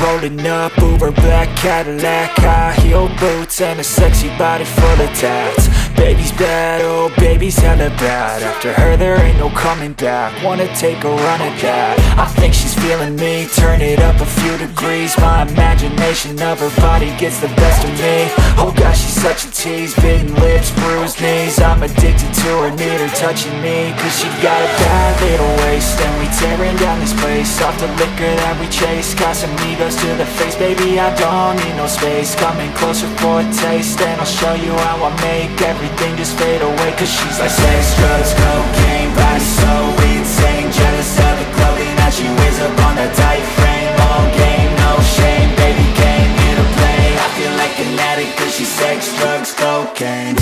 rolling up, Uber black Cadillac, high heel boots and a sexy body full of tats. Baby's bad, oh baby's hella bad. After her there ain't no coming back. Wanna take a run at that. I think she's feeling me, turn it up a few degrees. My imagination of her body gets the best of me. Oh gosh, she's such a tease, bitten lips, bruised knees. I'm addicted to her, need her touching me. Cause she got a bad little waist, and we tearing down this place. Off the liquor that we chase, got some egos to the face. Baby, I don't need no space, coming closer for a taste. And I'll show you how I make everything just fade away. Cause she's like sex, drugs, cocaine, body so insane. Jealous of the clothing that she wears up on a tight frame. All game, no shame, baby came here to play. I feel like an addict cause she's sex, drugs, cocaine.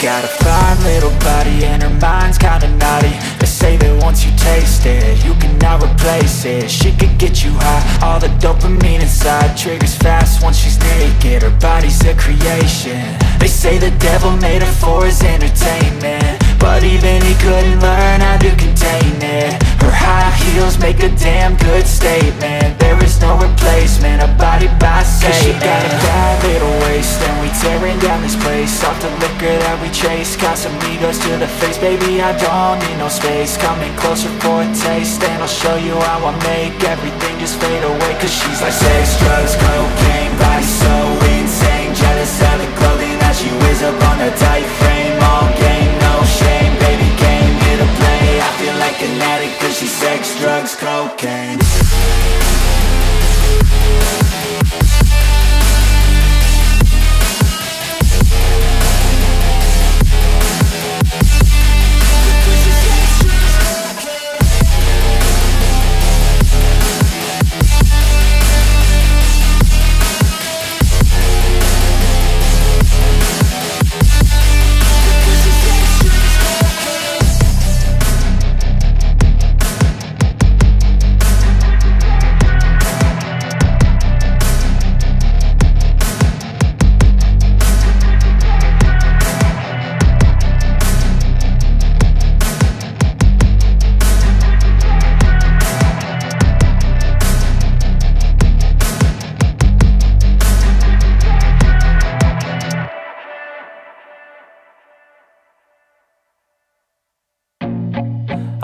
Got a fine little body and her mind's kinda naughty. They say that once you taste it, you cannot replace it. She could get you high, all the dopamine inside triggers fast once she's naked. Her body's a creation. They say the devil made her for his entertainment, but even he couldn't learn how to contain it. Her high heels make a damn good statement. There is no replacement, a body by Satan. She got a bad little waist, and we tearing down this place. Off the liquor that we chase, got some egos to the face. Baby, I don't need no space, coming closer for a taste. And I'll show you how I make everything just fade away. Cause she's like sex, drugs, cocaine, body so insane. Jealous of the clothing that she wears up on a tight frame. All game, no shame, baby came here to play. I feel like an addict cause she's sex, drugs, cocaine.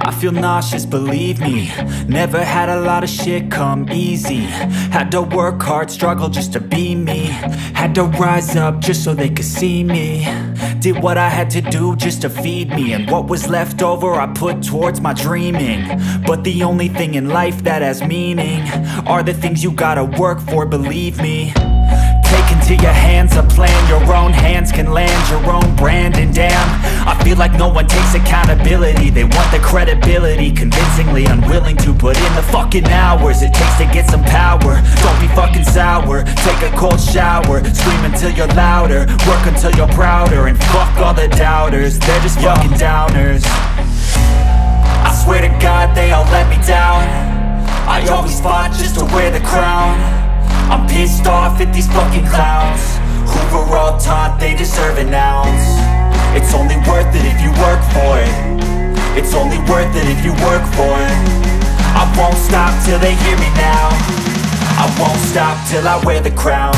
I feel nauseous, believe me. Never had a lot of shit come easy. Had to work hard, struggle just to be me. Had to rise up just so they could see me. Did what I had to do just to feed me, and what was left over I put towards my dreaming. But the only thing in life that has meaning are the things you gotta work for, believe me. Take into your hands a plan, your own hands can land your own brand. And damn, I feel like no one takes accountability. They want the credibility, convincingly unwilling to put in the fucking hours it takes to get some power. Don't be fucking sour, take a cold shower. Scream until you're louder, work until you're prouder. And fuck all the doubters, they're just fucking downers. I swear to God they all let me down. I always fought just to wear the crown. I'm pissed off at these fucking clowns who were all taught they deserve an ounce. It's only worth it if you work for it. It's only worth it if you work for it. I won't stop till they hear me now. I won't stop till I wear the crown.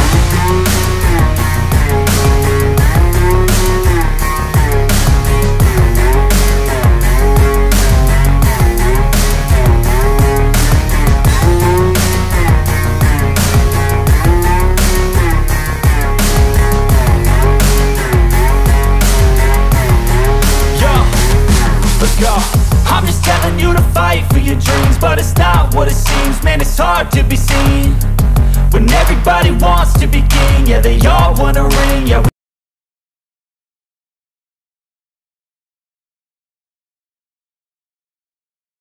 I'm just telling you to fight for your dreams, but it's not what it seems. Man, it's hard to be seen when everybody wants to be king. Yeah, they all wanna ring, yeah.